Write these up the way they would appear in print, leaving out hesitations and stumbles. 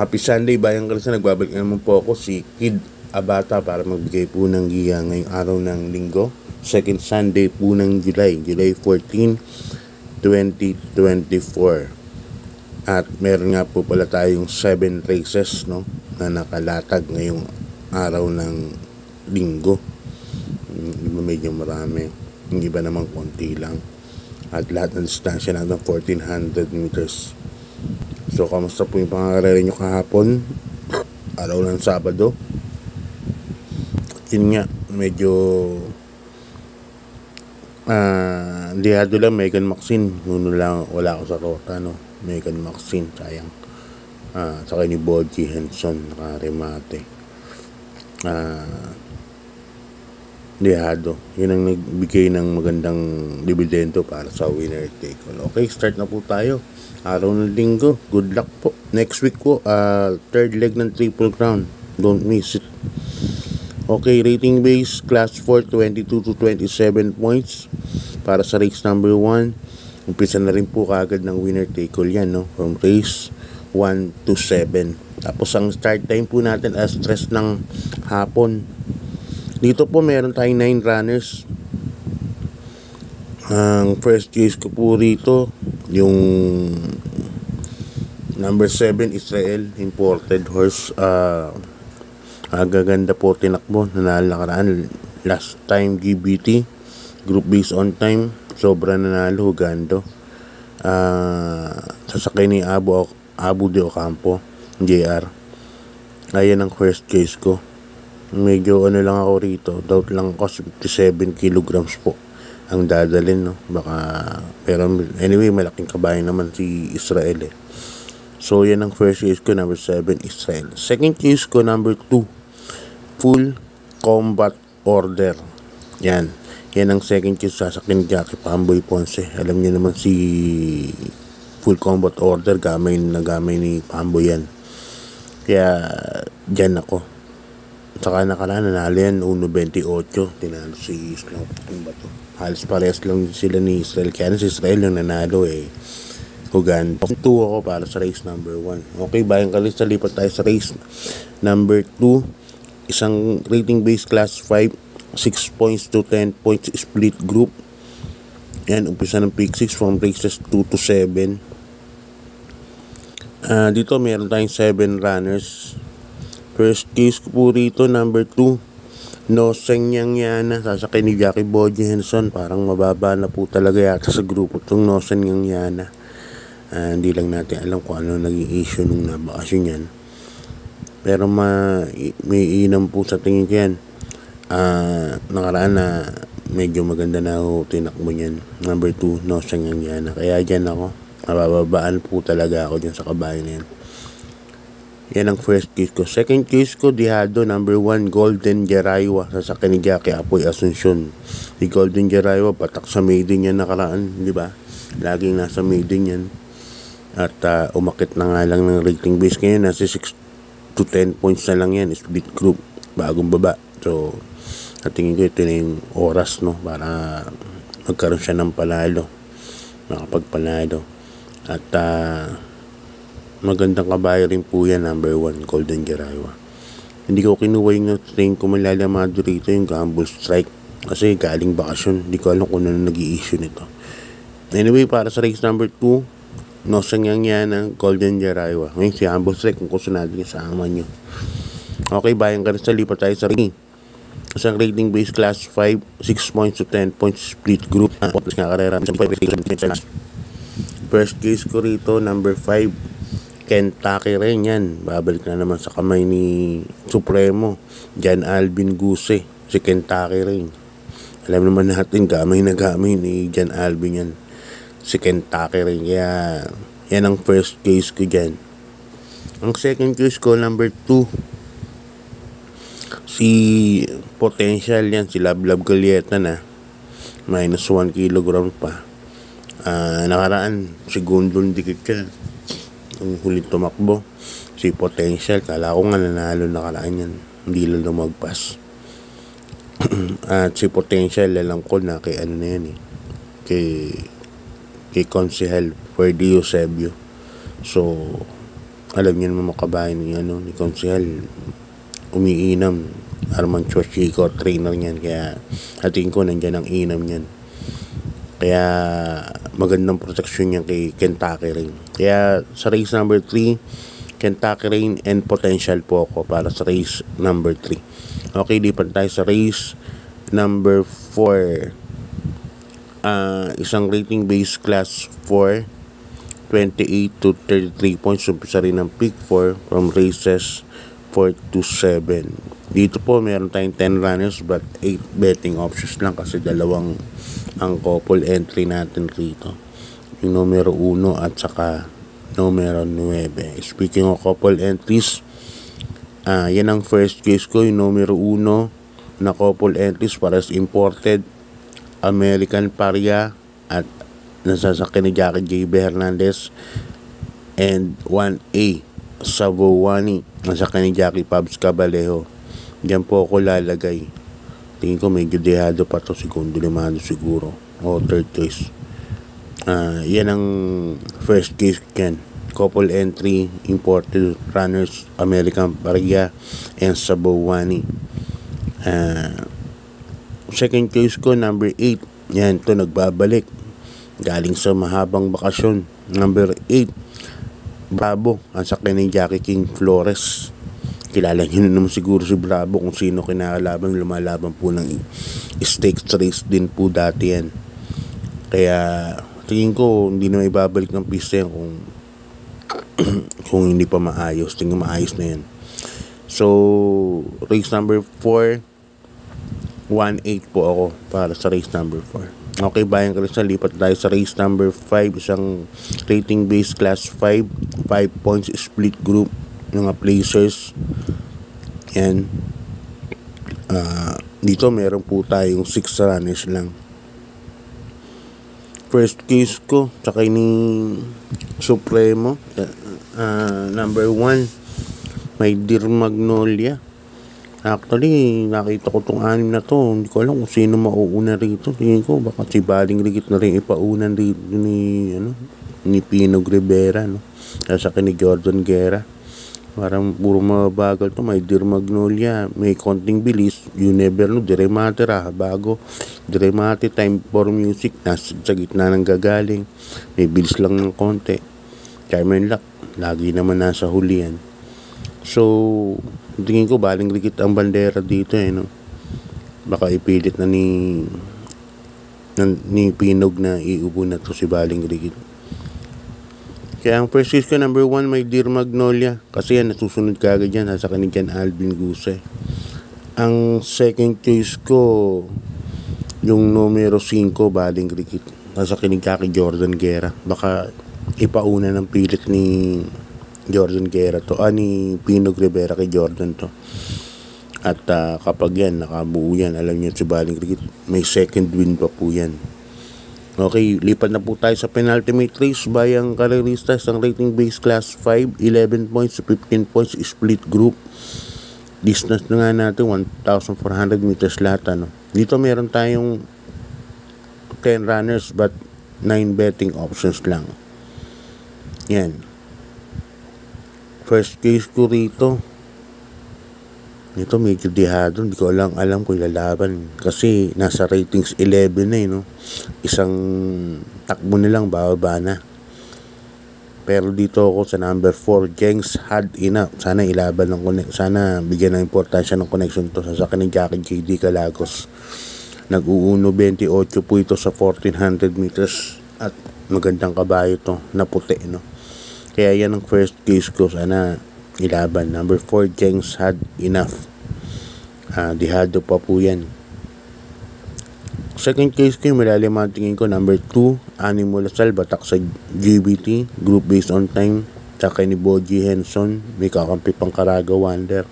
Happy Sunday, Bayang Kalisa. Nagbabalik naman po ako, si Kid Abata, para magbigay po ng giya ngayong araw ng linggo. Second Sunday po ng July 14, 2024. At meron nga po pala tayong 7 races, no, na nakalatag ngayong araw ng linggo. Iba medyo marami, yung iba naman konti lang. At lahat ng distansya natin 1,400 meters. So, kamusta po yung pangarere nyo kahapon? Araw ng Sabado. Yun nga, medyo lihado lang, Megan Maxine. Nuno lang, wala ako sa rota, no? Megan Maxine, sayang. Saka ni Boji Henson, nakaremate. Lihado. Yun ang nagbigay ng magandang dividendo para sa winner take all. Okay, start na po tayo. Araw ng linggo, good luck po. Next week po, third leg ng Triple Crown. Don't miss it. Okay, rating base, class 4, 22 to 27 points. Para sa race number 1, umpisa na rin po kaagad ng winner take all yan, no? From race 1 to 7. Tapos ang start time po natin as stress ng hapon. Dito po meron tayong 9 runners. Ang first choice ko po rito, yung number 7 Israel, imported horse. Agaganda po tinakbo, nanalo nakaraan. Last time GBT, group based on time, sobra nanalo, Hugando. Sasakay ni Abu de Ocampo, JR. Ayan ang first choice ko. Medyo ano lang ako rito, doubt lang ako, 57 kilograms po ang dadalhin, no? Baka, pero anyway, malaking kabayan naman si Israel, eh. So, yan ang first choice ko, number 7, Israel. Second choice ko, number 2, Full Combat Order. Yan ang second choice, sasakyan ni Jackie Pamboy Ponce. Alam niyo naman si Full Combat Order, gamay ni Pamboy yan. Kaya, dyan ako. Saka nakaraan, nanalo yan, 1.28, tinalo si Islam. Ano ba to? Halos parehas lang sila ni Israel. Kaya si Israel yung nanalo, eh. Hugando. 2 ako para sa race number 1. Okay, Bayang Kalista, lipat tayo sa race number 2. Isang rating base class 5, 6 points to 10 points split group. Yan, umpisa ng pick 6 from races 2 to 7. Dito meron tayong 7 runners. First case ko po rito, number 2, Noseng Yang Yana, sasakay ni Jackie Boji Henson. Parang mababa na po talaga yata sa grupo itong Noseng Yang Yana. Hindi lang natin alam kung ano naging issue nung nabakasyon yan. Pero may inam po sa tingin ko yan. Nakaraan na medyo maganda na ako tinakbo yan. Number 2, Noseng Yang Yana. Kaya dyan ako, mabababaan po talaga ako dyan sa kabayan na yan. Yan ang first case ko. Second case ko, Dihado, number 1, Golden Jeraywa, sasakay ni Jackie Apoy Asuncion. Si Golden Jeraywa, patak sa maiden yan nakaraan, di ba? Laging nasa maiden yan. At umakit na nga lang ng rating base ngayon, nasa 6 to 10 points na lang yan, split group, bagong baba. So, tingin ko ito na yung oras, no, para magkaroon siya ng palalo, makapagpalalo. At magandang kabayo rin po yan, number 1, Golden Jeraywa. Hindi ko kinuha yung train ko malalamado rito, yung Gamble Strike, kasi galing bakasyon. Hindi ko alam kung ano nag-i-issue nito. Anyway, para sa race number 2, Noseng Yang Yana, Golden Jeraywa. Ngayon si Gamble Strike, kung gusto natin kasama nyo. Okay, Bayang Kalista, lipat tayo sa ring. Isang rating base class 5, 6 points to 10 points split group. First case ko rito, number 5, Kentucky rin yan. Babalik na naman sa kamay ni Supremo, Jan Alvin Guse, si Kentucky rin. Alam naman natin, gamay na gamay ni Jan Alvin yan, si Kentucky rin. Kaya yan ang first case ko dyan. Ang second case ko, number 2, si Potential yan, si Lablab Galieta na, minus 1 kilogram pa. Nakaraan, segundong dikit ka, ang huling tumakbo, si Potential. Kala ko nga nanalo nakaraan yan, hindi lang lumagpas. At si Potential, alam ko na kay ano na yan, eh, kay Consihel Ferdy Eusebio. So Alam niyo naman makabayan ni Konsehal, umiinam. Arman Chico, trainer niyan. Kaya ating ko nandyan ang inam niyan. Kaya magandang protection niyan kay Kentucky Rain. Kaya sa race number 3, Kentucky Rain and Potential po ako para sa race number 3. Okay, lipat tayo sa race number 4. Isang rating base class 4, 28 to 33 points. Umpisa rin ng pick 4 from races 4 to 7. Dito po meron tayong 10 runners but 8 betting options lang kasi dalawang ang couple entry natin rito. Yung numero 1 at saka numero 9. Speaking of couple entries, yan ang first case ko. Yung numero 1 na couple entries para sa imported American Paria at nasasakyan ni Jackie J.B. Hernandez, and 1A Savovani nasasakyan ni Jackie Pabs Cabalejo. Diyan po ako lalagay. Tingin ko medyo dehado pa to, segundo limado siguro o third choice. Yan ang first case yan. Couple entry, imported runners, American Paria and Savovani. Second case ko, number 8. Yan, to nagbabalik. Galing sa mahabang bakasyon. Number 8, Bravo. Ang sakyan ni Jackie King Flores. Kilala niyo naman siguro si Bravo kung sino kinakalaban. Lumalaban po ng stakes race din po dati yan. Kaya tingin ko hindi na ibabalik ng pista yan kung hindi pa maayos. Tingin maayos na yan. So race number 4, 1-8 po ako para sa race number 4. Okay, bayan Crystal, lipat tayo sa race number 5. Isang rating base class 5 points split group mga placers. Yan. Dito meron po tayong 6 runners lang. First case ko tsaka ni Supremo, number 1, may Dear Magnolia. Actually, nakita ko tong 6 na to. Hindi ko alam kung sino mauuna rito. Tingin ko baka si Baling Rigit na rin ipaunan rito ni Pinog Rivera, no? Sasakyan ni Jordan Guerra. Parang puro mabagal to. May Dear Magnolia, may konting bilis. You never know, Diremate bago Diremate, Time for Music, nasa sa gitna ng gagaling, may bilis lang ng konti. Carmen Luck, lagi naman nasa huli yan. So tingin ko Baling Rigit ang bandera dito, no? Baka ipilit na ni Pinog na iubo na to si Baling Rigit. Kaya ang first case ko, number 1, may Dear Magnolia. Kasi yan, nasusunod kagad yan. Sa kanil Alvin Guse. Ang second case ko, yung numero 5, Baling Rigit. Sa kanil Jordan Guerra. Baka ipauna ng pilit ni Jordan Guerra to. Ni Pinog Rivera kay Jordan to. At kapag yan, nakabuo yan, alam niyo si Baling Rigit, may second win pa po yan. Okay, lipat na po tayo sa penultimate race. Bayang karerista, isang rating base class 5, 11 points to 15 points split group. Distance na nga natin 1,400 meters lahat, no? Dito meron tayong 10 runners but 9 betting options lang. Yan. First case ko rito, ito medyo dehado, hindi ko alam kung lalaban kasi nasa ratings 11 na, no? Isang takbo nilang bababa na. Pero dito ako sa number 4, Jenks Had Enough. Sana ilaban ng sana bigyan ng importansya ng connection to sa sakin ng Jackie J.D. Calagos. Nag-uuno 28 po ito sa 1,400 meters at magandang kabayo to na puti, no? Kaya yan ang first case ko, sana ilaban. Number 4, Jenks Had Enough. Dihado pa po yan. Second case ko, yung malalim ang tingin ko, number 2, Animal Lasal, batak sa GBT, group based on time, tsaka ni Boji Henson, may kakampi pang Caraga Wonder.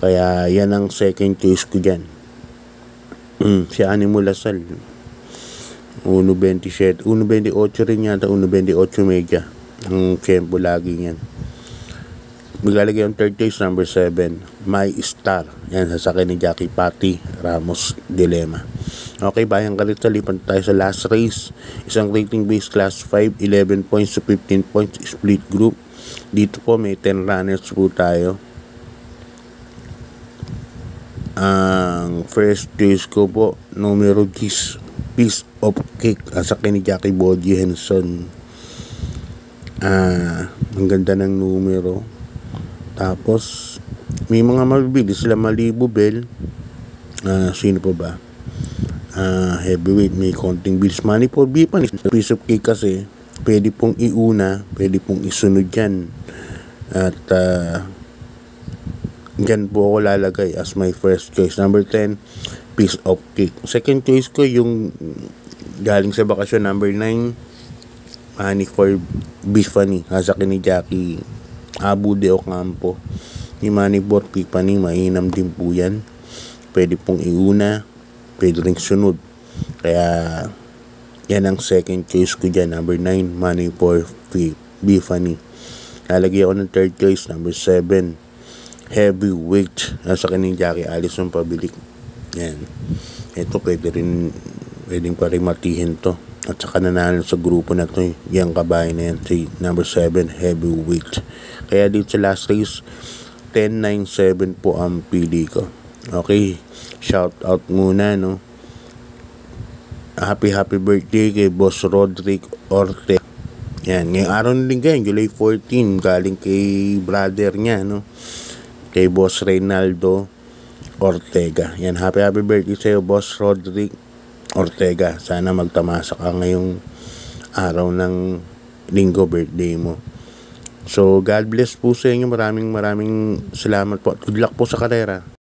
Kaya yan ang second case ko dyan. Si Animal Lasal, 1.27, 1.28 rin yata, 1.28 media. Ang tempo lagi yan. Maglalagay ang third case, number 7, My Star. Yan, sasakay ni Jackie Patti Ramos Dilema. Okay, bayang kalita, lipan tayo sa last race. Isang rating base class 5, 11 points to 15 points split group. Dito po may 10 runners po tayo. Ang first choice ko po, numero 10, Piece of Cake, sa ni Jackie Boji Henson. Ang ganda ng numero. Tapos may mga mabibilis sila, Malibu Bell. Sino pa ba? Heavyweight, may konting bills. Money for Bipan. Piece of Cake kasi pwede pong iuna, pwede pong isunod yan. At dyan po ako lalagay as my first choice. Number 10, Piece of Cake. Second choice ko yung galing sa bakasyon, number 9, Money for Biffany, sa ni Jackie Abu de Ocampo. Yung Money for Biffany, mainam din po yan. Pwede pong iuna, pwede rin sunod. Kaya yan ang second choice ko dyan, number 9, Money for Biffany. Lalagay ako ng third choice, number 7, Heavyweight, sa ni Jackie Alison Pabilik. Yan. Ito pwedeng pa rin matihin to. At saka nanalo sa grupo na to, yung kabayan na yan, si number 7, Heavyweight. Kaya dito sa last race, 10-9-7 po ang pili ko. Okay, shout out muna, no. Happy birthday kay Boss Rodrick Ortega. Yan, ngayong araw na din kayo, July 14, galing kay brother niya, no, kay Boss Reynaldo Ortega. Yan, happy birthday sa'yo, Boss Rodrick Ortega. Sana magtamasa ka ngayong araw ng linggo, birthday mo. So, God bless po sa inyo. Maraming salamat po. Good luck po sa karera.